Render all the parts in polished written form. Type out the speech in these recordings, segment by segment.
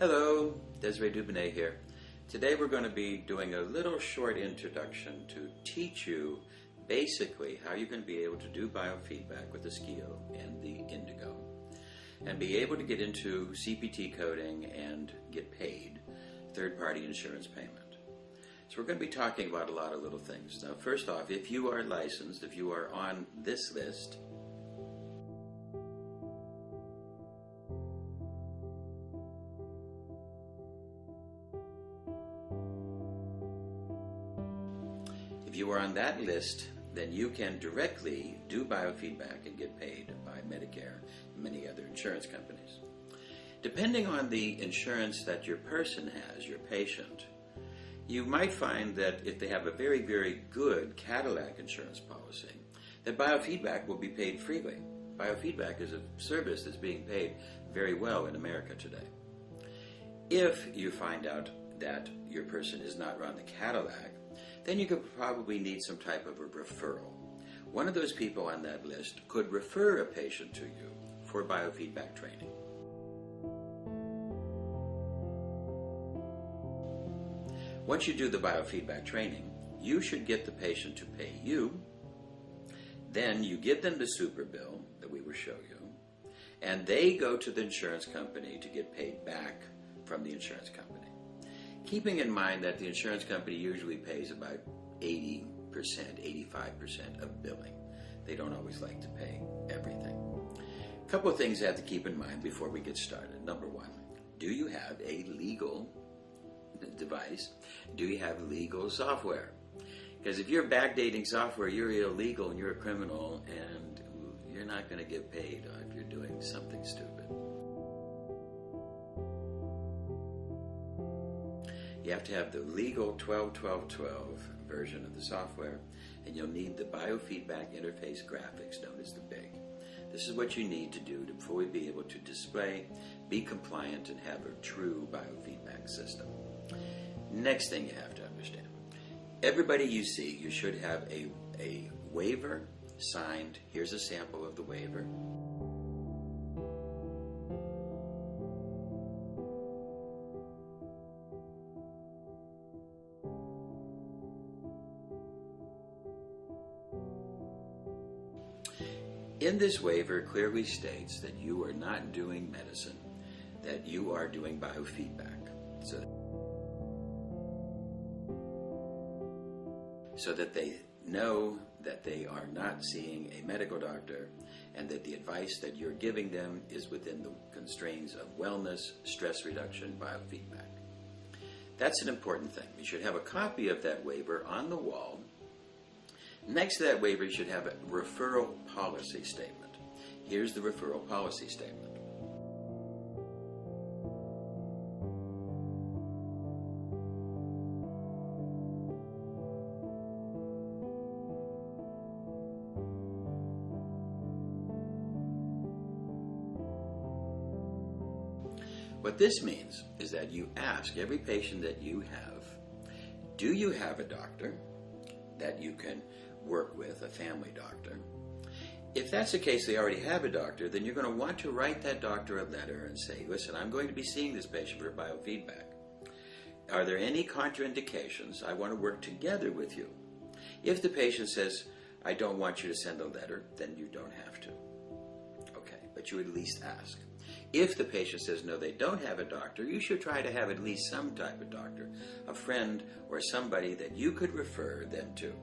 Hello, Desiree Dubonnet here. Today we're going to be doing a little short introduction to teach you basically how you can be able to do biofeedback with the SCIO and the Indigo and be able to get into CPT coding and get paid third-party insurance payment. So we're going to be talking about a lot of little things. Now first off, if you are licensed, if you are on this list, if you are on that list, then you can directly do biofeedback and get paid by Medicare and many other insurance companies. Depending on the insurance that your person has, your patient, you might find that if they have a very, very good Cadillac insurance policy, that biofeedback will be paid freely. Biofeedback is a service that's being paid very well in America today. If you find out that your person is not run the Cadillac, then you could probably need some type of a referral. One of those people on that list could refer a patient to you for biofeedback training. Once you do the biofeedback training, you should get the patient to pay you. Then you give them the super bill that we will show you, and they go to the insurance company to get paid back from the insurance company. Keeping in mind that the insurance company usually pays about 80%, 85% of billing. They don't always like to pay everything. A couple of things you have to keep in mind before we get started. Number one, do you have a legal device? Do you have legal software? Because if you're backdating software, you're illegal and you're a criminal, and you're not going to get paid if you're doing something stupid. You have to have the legal 12.12.12 version of the software, and you'll need the biofeedback interface graphics known as the BIG. This is what you need to do to fully be able to display, be compliant, and have a true biofeedback system. Next thing you have to understand, everybody you see, you should have a waiver signed. Here's a sample of the waiver. In this waiver, clearly states that you are not doing medicine, that you are doing biofeedback. So that they know that they are not seeing a medical doctor, and that the advice that you're giving them is within the constraints of wellness, stress reduction, biofeedback. That's an important thing. You should have a copy of that waiver on the wall. Next to that waiver, you should have a referral policy statement. Here's the referral policy statement. What this means is that you ask every patient that you have, do you have a doctor that you can work with, a family doctor? If that's the case, they already have a doctor, then you're going to want to write that doctor a letter and say, listen, I'm going to be seeing this patient for biofeedback. Are there any contraindications? I want to work together with you. If the patient says, I don't want you to send a letter, then you don't have to. Okay, but you at least ask. If the patient says no, they don't have a doctor, you should try to have at least some type of doctor, a friend or somebody that you could refer them to.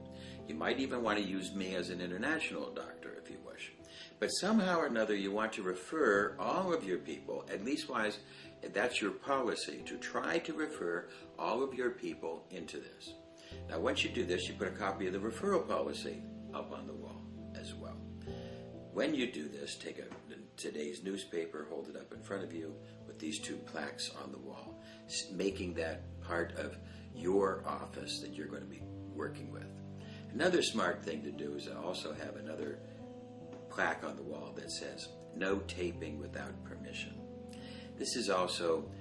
You might even want to use me as an international doctor if you wish. But somehow or another you want to refer all of your people, at least wise, that's your policy, to try to refer all of your people into this. Now once you do this, you put a copy of the referral policy up on the wall as well. When you do this, take today's newspaper, hold it up in front of you with these two plaques on the wall, making that part of your office that you're going to be working with. Another smart thing to do is also have another plaque on the wall that says, no taping without permission. This is also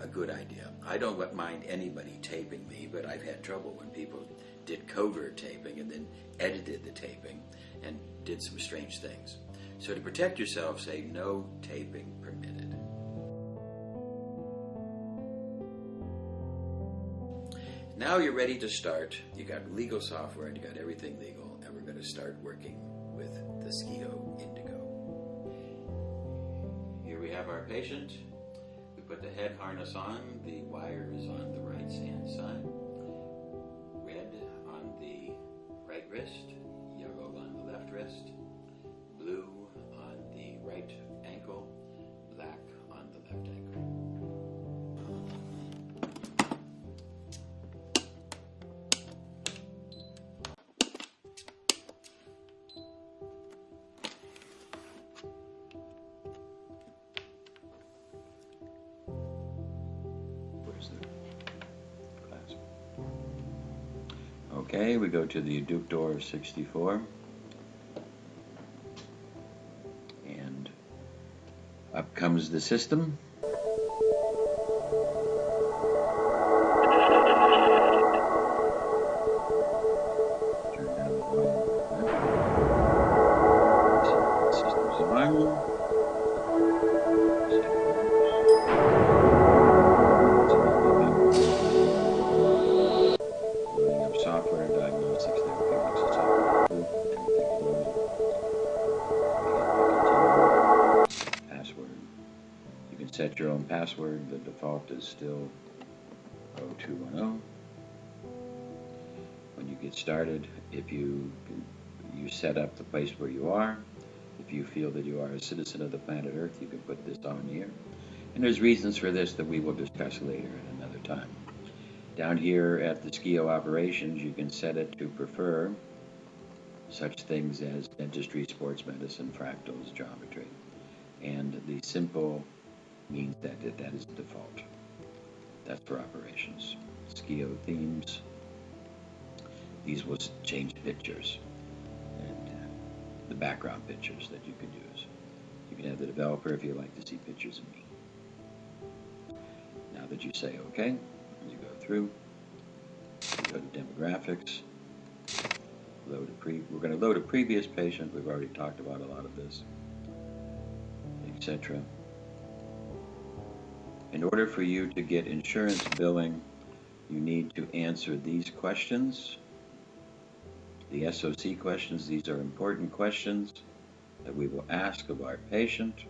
a good idea. I don't mind anybody taping me, but I've had trouble when people did covert taping and then edited the taping and did some strange things. So to protect yourself, say no taping permitted. Now you're ready to start. You got legal software and you got everything legal, and we're going to start working with the SCIO Indigo. Here we have our patient. We put the head harness on. The wire is on the right hand side. Red on the right wrist, yellow on the left wrist, blue on the right ankle, black on the left ankle. Okay, we go to the adductor 64, and up comes the system. Turn down the volume a little bit. System's on. Loading up software, diagnostics, therapeutics, and software. Everything's loaded. Password. You can set your own password. The default is still 0210. When you get started, if you set up the place where you are, if you feel that you are a citizen of the planet Earth, you can put this on here. And there's reasons for this that we will discuss later at another time. Down here at the SCIO operations, you can set it to prefer such things as dentistry, sports medicine, fractals, geometry. And the simple means that that is the default. That's for operations. SCIO themes. These will change pictures and the background pictures that you can use. You can have the developer if you like to see pictures of me. Now that you say OK, you go through, you go to demographics, we're going to load a previous patient. We've already talked about a lot of this, etc. In order for you to get insurance billing, you need to answer these questions. The SOC questions, these are important questions that we will ask of our patient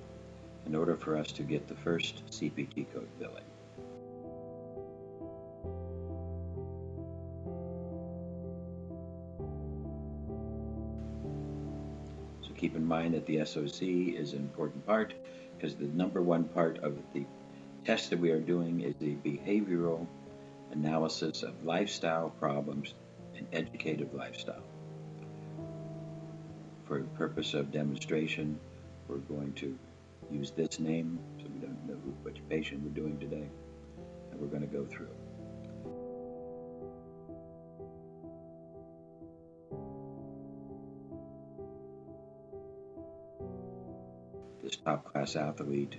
in order for us to get the first CPT code billing. So keep in mind that the SOC is an important part, because the number one part of the test that we are doing is the behavioral analysis of lifestyle problems and educative lifestyle. For the purpose of demonstration, we're going to use this name, so we don't know which patient we're doing today, and we're going to go through. This top class athlete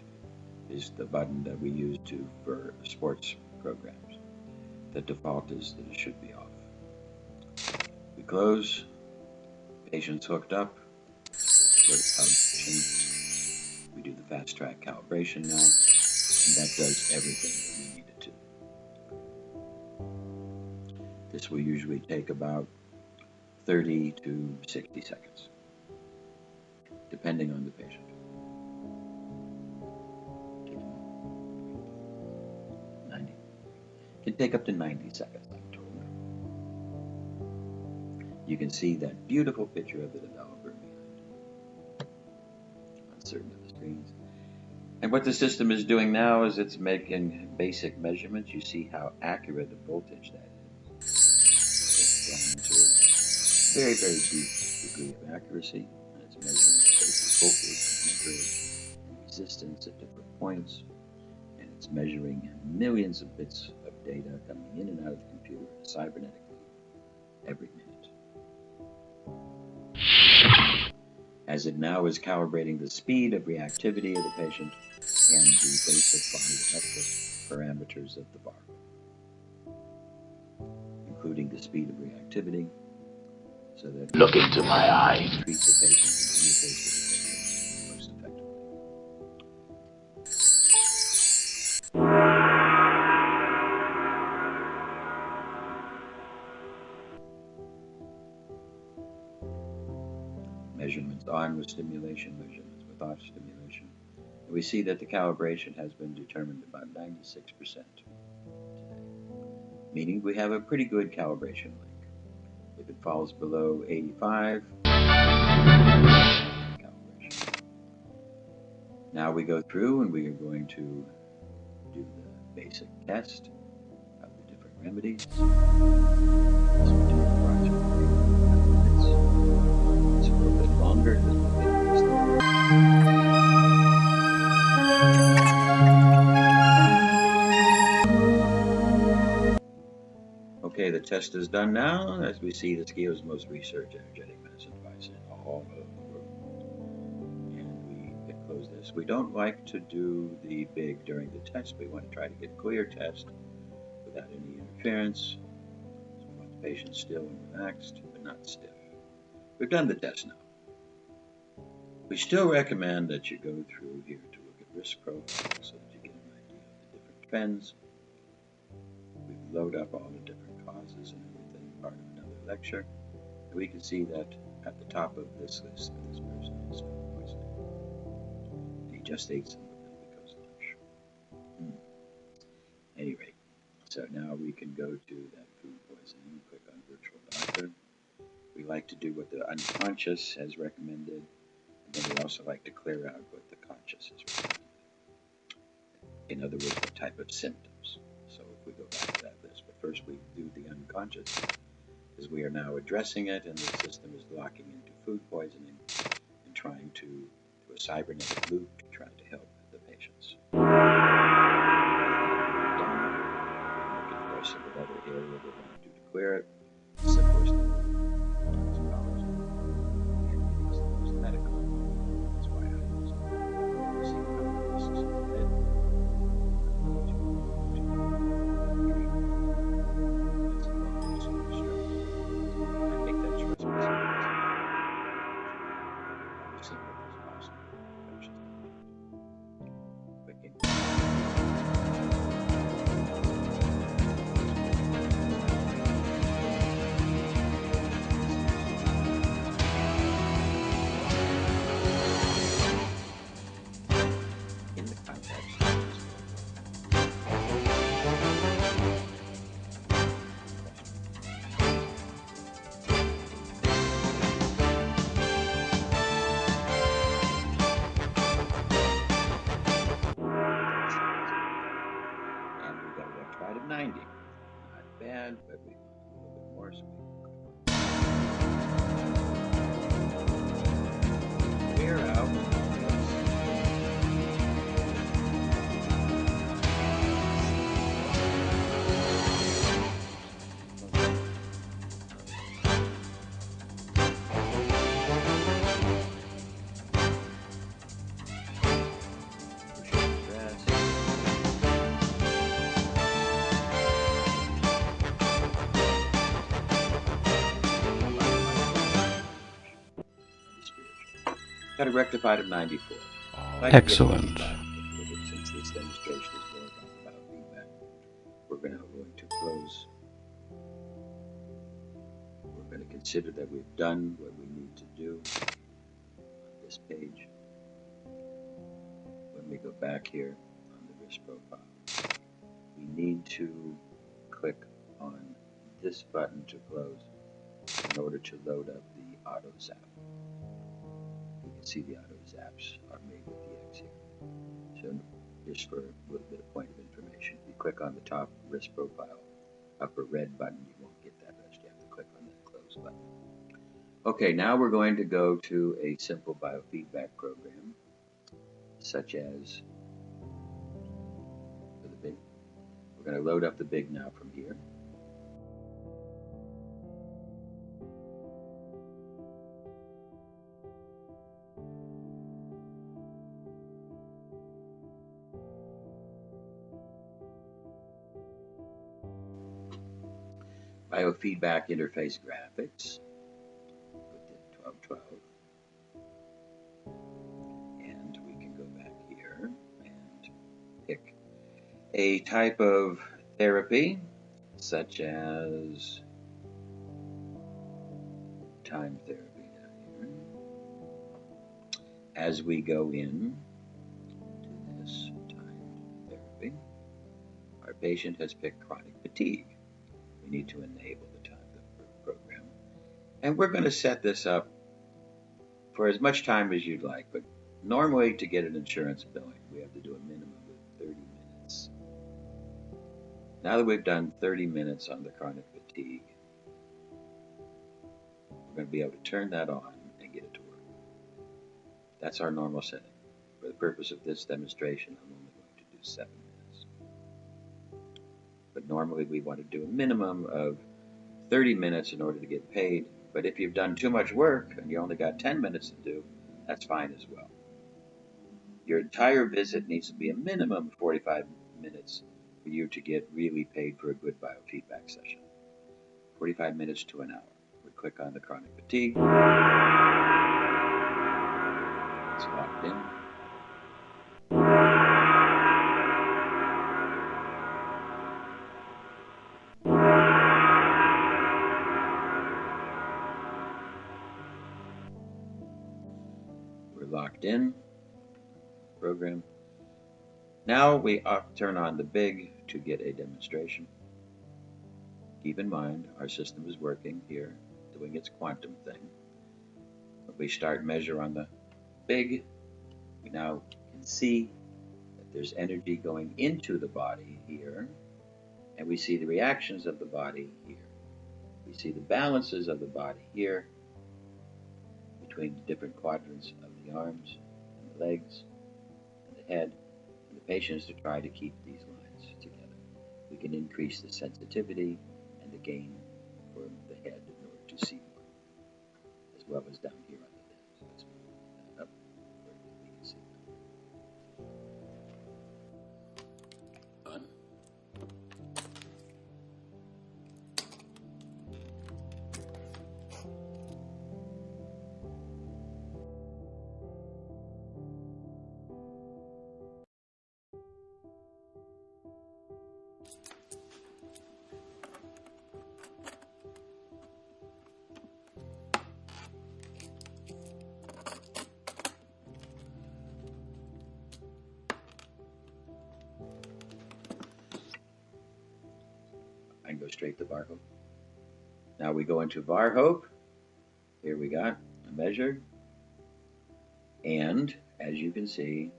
is the button that we use for sports programs. The default is that it should be off. We close. Patient's hooked up. Go to calibration. We do the fast track calibration now, and that does everything that we need it to. This will usually take about 30 to 60 seconds, depending on the patient. 90. It can take up to 90 seconds, I'm told. You can see that beautiful picture of the developer behind on certain of the screens. And what the system is doing now is it's making basic measurements. You see how accurate the voltage that is. It's down to a very, very deep degree of accuracy. And it's measuring basic voltage and amperage and resistance at different points. And it's measuring millions of bits of data coming in and out of the computer cybernetically every minute. As it now is calibrating the speed of reactivity of the patient and the basic body electric parameters of the bar, including the speed of reactivity, so that look into my eyes. Treat the patient and interface with the patient most effectively. measurements on with stimulation, measurements without stimulation. And we see that the calibration has been determined about 96% today, meaning we have a pretty good calibration link. If it falls below 85, calibration. Now we go through and we are going to do the basic test of the different remedies. This will take approximately 5 minutes. It's a little bit longer because we'll get these things. Okay, the test is done now. As we see, the SCIO is the most researched energetic medicine device in all of the world. And we can close this. We don't like to do the big during the test. We want to try to get a clear test without any interference. So we want the patient still and relaxed, but not stiff. We've done the test now. We still recommend that you go through here to look at risk profiles so that you get an idea of the different trends. We load up all the different causes and everything, part of another lecture. And we can see that at the top of this list, this person has food poisoning. And he just ate some of it because lunch. At any rate, so now we can go to that food poisoning, click on virtual doctor. We like to do what the unconscious has recommended, and then we also like to clear out what the conscious has recommended. In other words, what type of symptoms. So if we go back to that list, but first we do the unconscious, because we are now addressing it, and the system is locking into food poisoning and trying to do a cybernetic loop to try to help the patients. Whatever area we want to clear it, the simplest toxicology, and it is the most medical. That's why I use it. See how the risks are ahead. I think that's your responsibility. As simple as possible. Of 90. Not bad, but we want a little bit more, so we can clear out. Got a rectified of 94. Excellent. Since this demonstration is more about biofeedback, we're going to close. We're going to consider that we've done what we need to do on this page. When we go back here on the risk profile, we need to click on this button to close in order to load up the auto zap. You can see the auto zaps are made with the X here. So just for a little bit of point of information, if you click on the top risk profile, upper red button, you won't get that rest. You have to click on that close button. Okay, now we're going to go to a simple biofeedback program, such as for the big. We're going to load up the big now from here. Biofeedback interface graphics within 1212. And we can go back here and pick a type of therapy, such as time therapy down here. as we go in to this timed therapy, our patient has picked chronic fatigue. We need to enable the timed program. And we're going to set this up for as much time as you'd like, but normally to get an insurance billing, we have to do a minimum of 30 minutes. Now that we've done 30 minutes on the chronic fatigue, we're going to be able to turn that on and get it to work. That's our normal setting. For the purpose of this demonstration, I'm only going to do 7 minutes. But normally we want to do a minimum of 30 minutes in order to get paid. But if you've done too much work and you only got 10 minutes to do, that's fine as well. Your entire visit needs to be a minimum of 45 minutes for you to get really paid for a good biofeedback session. 45 minutes to an hour. We click on the chronic fatigue. It's locked in. We're locked in. Program. Now we turn on the big to get a demonstration. Keep in mind, our system is working here, doing its quantum thing. If we start measure on the big, we now can see that there's energy going into the body here, and we see the reactions of the body here. We see the balances of the body here between the different quadrants of the arms and the legs and the head, and the patient is to try to keep these lines together. We can increase the sensitivity and the gain for the head in order to see more, as well as down here on the lid. So let's move that up where we can see that. On. I can go straight to VAR Hope. Now we go into VAR Hope. Here we got a measure. And as you can see,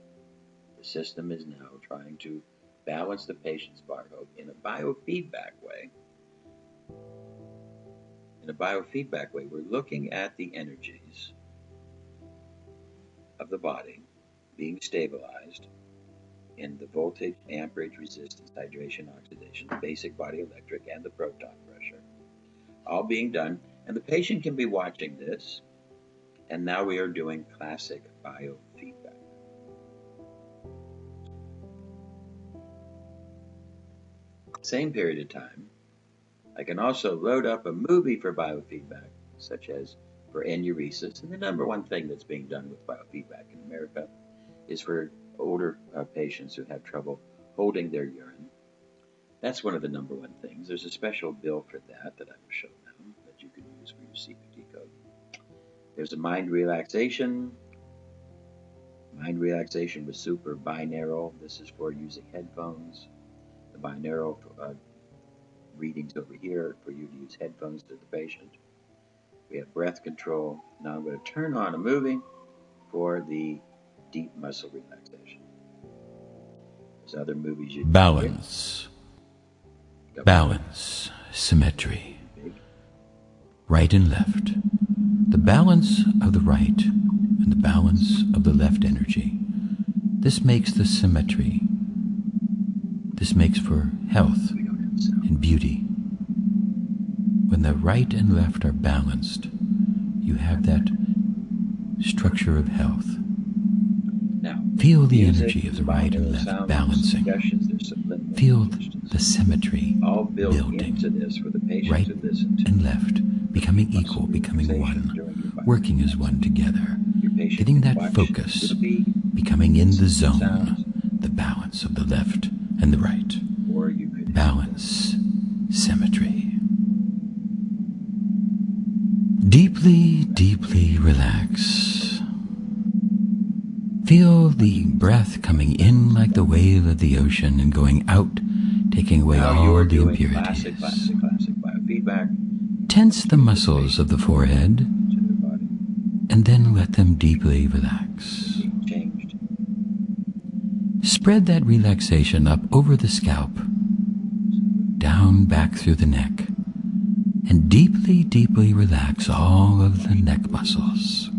the system is now trying to balance the patient's VAR Hope in a biofeedback way. In a biofeedback way, we're looking at the energies of the body being stabilized in the voltage, amperage, resistance, hydration, oxidation, the basic body electric, and the proton pressure, all being done. And the patient can be watching this, and now we are doing classic biofeedback. Same period of time, I can also load up a movie for biofeedback, such as for enuresis. And the number one thing that's being done with biofeedback in America is for older patients who have trouble holding their urine. That's one of the number one things. There's a special bill for that I will show now that you can use for your CPT code. There's a mind relaxation. Mind relaxation with super binaural. This is for using headphones. The binaural readings over here for you to use headphones to the patient. We have breath control. Now I'm going to turn on a movie for the deep muscle relaxation. There's other movies you can balance, balance, symmetry, right and left, the balance of the right and the balance of the left energy. This makes the symmetry. This makes for health and beauty. When the right and left are balanced, you have that structure of health. Feel the energy of the right and left balancing. Feel the symmetry building. Right and left becoming equal, becoming one, working as one together. Getting that focus, becoming in the zone, the balance of the left and the right. Balance, symmetry. Deeply, deeply relax. Feel the breath coming in like the wave of the ocean and going out, taking away all the impurities. Classic biofeedback. Tense the muscles of the forehead and then let them deeply relax. Changed. Spread that relaxation up over the scalp, down back through the neck, and deeply, deeply relax all of the neck muscles.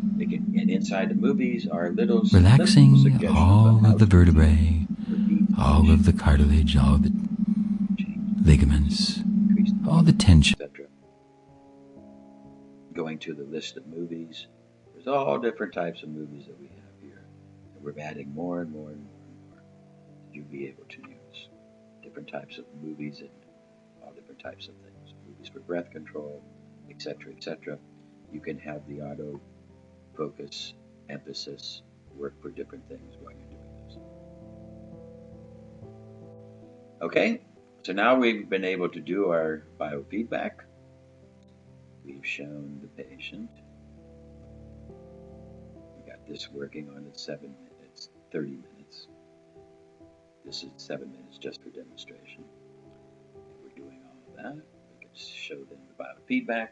And inside the movies are little relaxing all of the vertebrae, all of the cartilage, all the ligaments, all the tension. Etc. Going to the list of movies, there's all different types of movies that we have here. And we're adding more and more and more and more that you'll be able to use. Different types of movies and all different types of things. Movies for breath control, etc., etc. You can have the auto focus, emphasis, work for different things while you're doing this. Okay, so now we've been able to do our biofeedback. We've shown the patient. We got this working on at 7 minutes, 30 minutes. This is 7 minutes just for demonstration. And we're doing all of that. We can show them the biofeedback.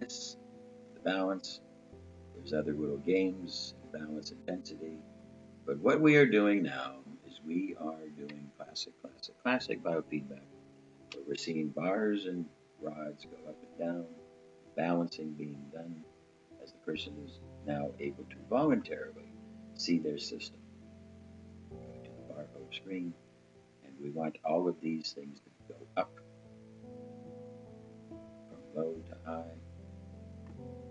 This, the balance, there's other little games, balance, intensity, but what we are doing now is we are doing classic biofeedback, where we're seeing bars and rods go up and down, balancing being done as the person is now able to voluntarily see their system. Going to the barcode screen, and we want all of these things to go up from low to high.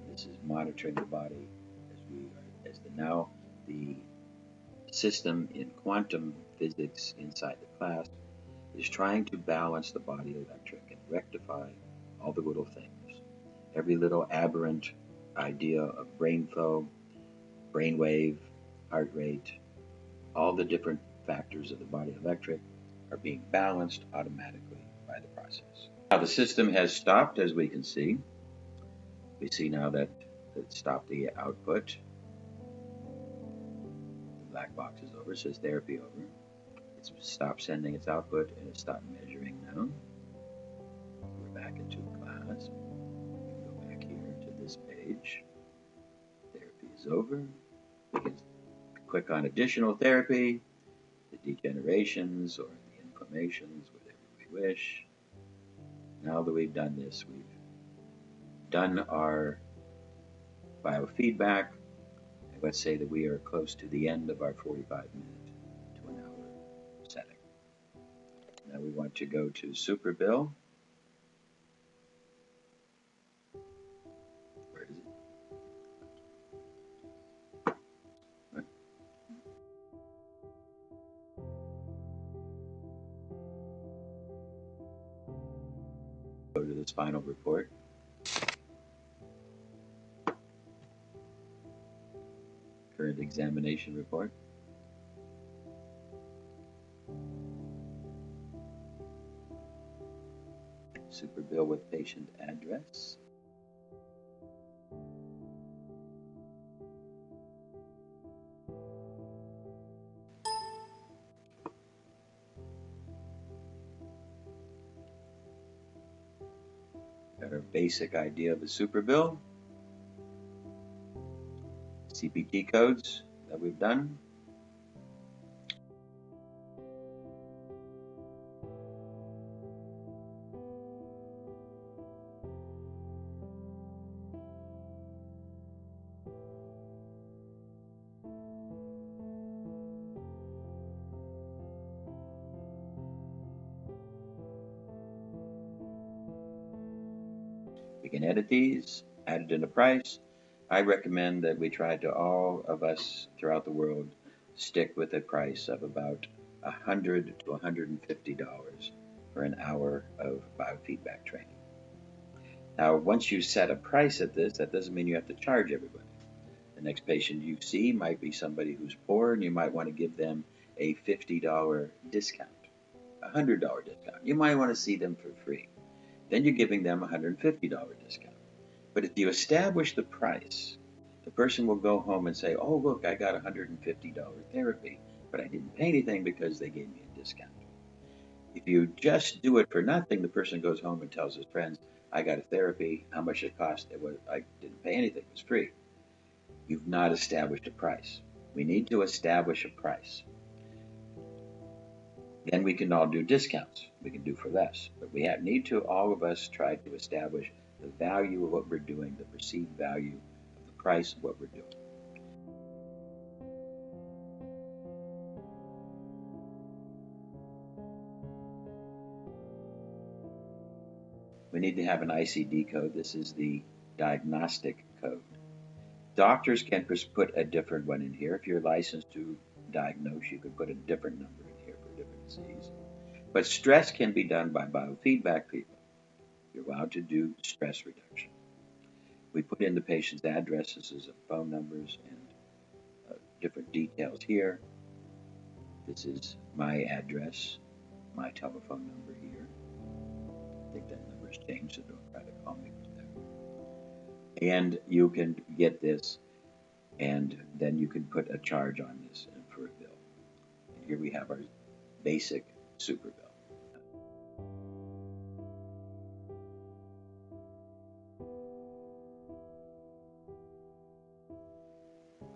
This is monitoring the body now the system in quantum physics inside the class is trying to balance the body electric and rectify all the little things. Every little aberrant idea of brain flow, brain wave, heart rate, all the different factors of the body electric are being balanced automatically by the process. Now the system has stopped, as we can see. We see now that it stopped the output. The black box is over, it says therapy over. It's stopped sending its output and it's stopped measuring now. We're back into class. We can go back here to this page. Therapy is over. We can click on additional therapy, the degenerations or the inflammations, whatever we wish. Now that we've done this, we've done our biofeedback. And let's say that we are close to the end of our 45-minute to an hour setting. Now we want to go to Super Bill. Where is it? Right. Go to this final report. Current examination report. Super bill with patient address. Got our basic idea of a super bill. CPT codes that we've done. We can edit these, add it in the price. I recommend that we try to, all of us throughout the world, stick with a price of about $100 to $150 for an hour of biofeedback training. Now, once you set a price at this, that doesn't mean you have to charge everybody. The next patient you see might be somebody who's poor, and you might want to give them a $50 discount, a $100 discount. You might want to see them for free. then you're giving them a $150 discount. But if you establish the price, the person will go home and say, oh, look, I got a $150 therapy, but I didn't pay anything because they gave me a discount. If you just do it for nothing, the person goes home and tells his friends, I got a therapy, how much it cost? I didn't pay anything, it was free. You've not established a price. We need to establish a price. Then we can all do discounts. We can do for less. But we need to, all of us, try to establish the value of what we're doing, the perceived value of the price of what we're doing. We need to have an ICD code. This is the diagnostic code. Doctors can put a different one in here. If you're licensed to diagnose, you can put a different number in here for a different disease. But stress can be done by biofeedback people. You're allowed to do stress reduction. We put in the patient's addresses and phone numbers and different details here. This is my address, my telephone number here. I think that number's changed, so don't try to call me from there. And you can get this, and then you can put a charge on this for a bill. And here we have our basic super bill.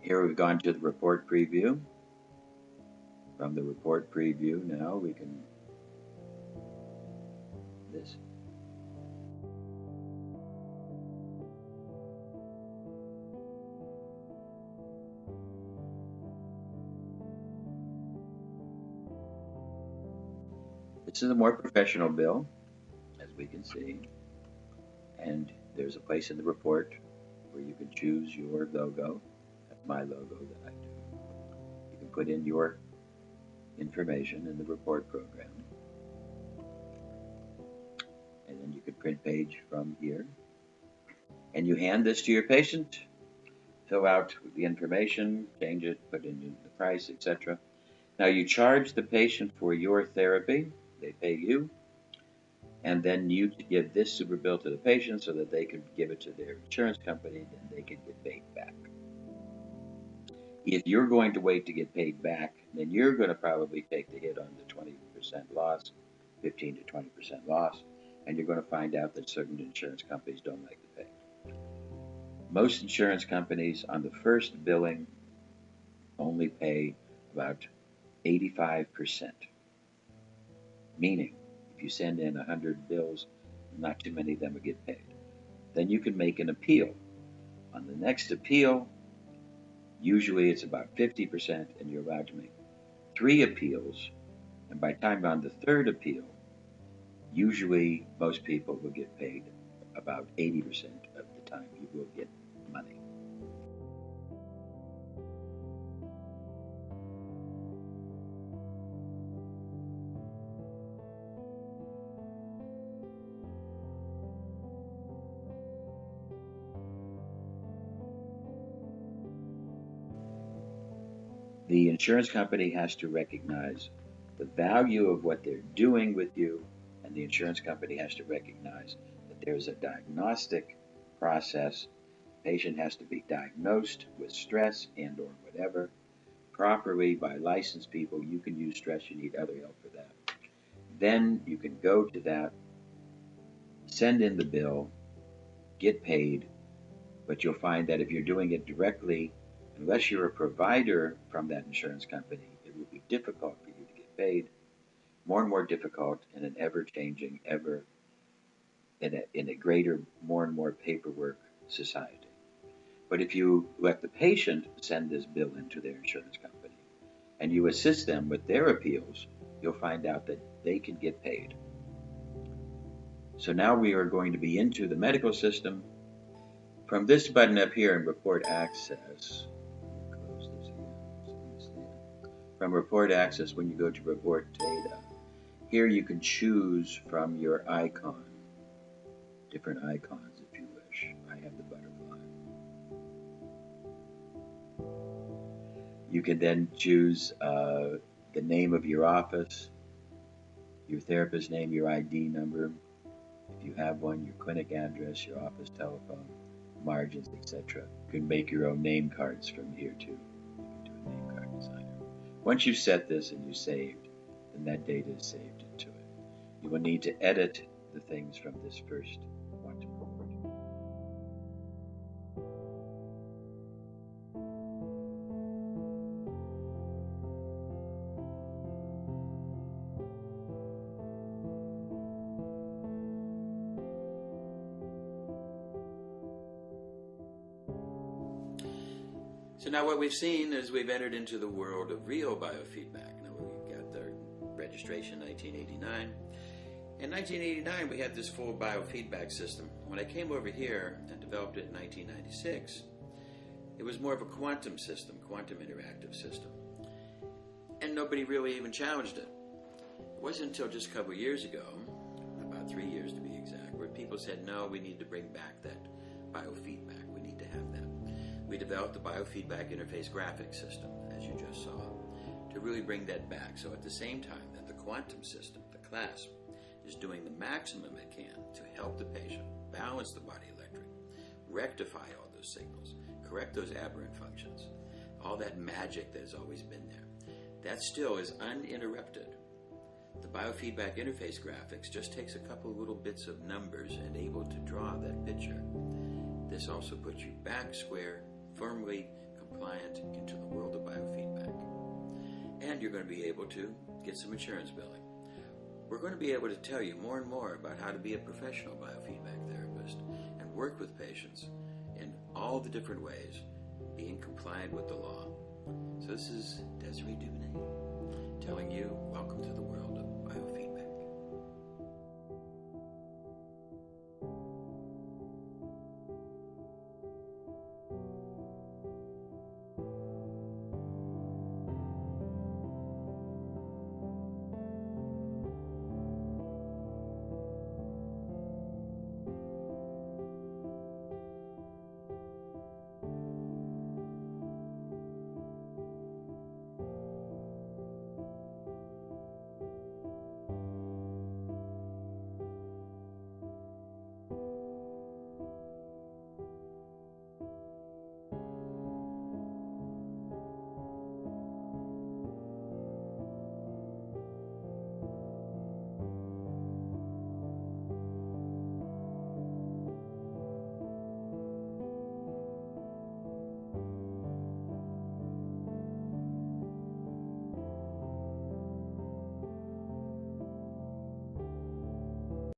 Here we've gone to the report preview. From the report preview now we can this. This is a more professional bill, as we can see. And there's a place in the report where you can choose your logo. That's my logo that I do. You can put in your information in the report program. And then you can print page from here. And you hand this to your patient, fill out the information, change it, put in the price, etc. Now you charge the patient for your therapy. They pay you. And then you give this super bill to the patient so that they can give it to their insurance company, and they can get paid back. If you're going to wait to get paid back, then you're going to probably take the hit on the 20% loss, 15 to 20% loss, and you're going to find out that certain insurance companies don't like to pay. Most insurance companies on the first billing only pay about 85%, meaning if you send in 100 bills, not too many of them will get paid. Then you can make an appeal. On the next appeal, usually it's about 50%, and you're allowed to make 3 appeals. And by the time on the third appeal, usually most people will get paid about 80% of the time you will get money. The insurance company has to recognize the value of what they're doing with you, and the insurance company has to recognize that there's a diagnostic process. The patient has to be diagnosed with stress and or whatever properly by licensed people. You can use stress, you need other help for that. Then you can go to that, send in the bill, get paid, but you'll find that if you're doing it directly, unless you're a provider from that insurance company, it will be difficult for you to get paid, more and more difficult in an ever-changing, in a greater, more and more paperwork society. But if you let the patient send this bill into their insurance company and you assist them with their appeals, you'll find out that they can get paid. So now we are going to be into the medical system. From this button up here in Report Access, from Report Access, when you go to Report Data, here you can choose from your icon, different icons if you wish. I have the butterfly. You can then choose the name of your office, your therapist name, your ID number, If you have one, your clinic address, your office telephone, margins, etc. You can make your own name cards from here too. You can do a name card designer. Once you've set this and you saved, then that data is saved into it. You will need to edit the things from this first quantum report. So now what we've seen is we've entered into the world of real biofeedback. Now we got the registration in 1989. In 1989, we had this full biofeedback system. When I came over here and developed it in 1996, it was more of a quantum system, quantum interactive system. And nobody really even challenged it. It wasn't until just a couple of years ago, about 3 years to be exact, where people said, no, we need to bring back that biofeedback. We need to have that. We developed the biofeedback interface graphic system, as you just saw, to really bring that back. So at the same time that the quantum system, the clasp, is doing the maximum it can to help the patient balance the body electric, rectify all those signals, correct those aberrant functions, all that magic that has always been there, that still is uninterrupted. The biofeedback interface graphics just takes a couple of little bits of numbers and able to draw that picture. This also puts you back square, firmly compliant into the world of biofeedback. And you're going to be able to get some insurance billing. We're going to be able to tell you more and more about how to be a professional biofeedback therapist and work with patients in all the different ways, being compliant with the law. So this is Desiree Dubonnet telling you, welcome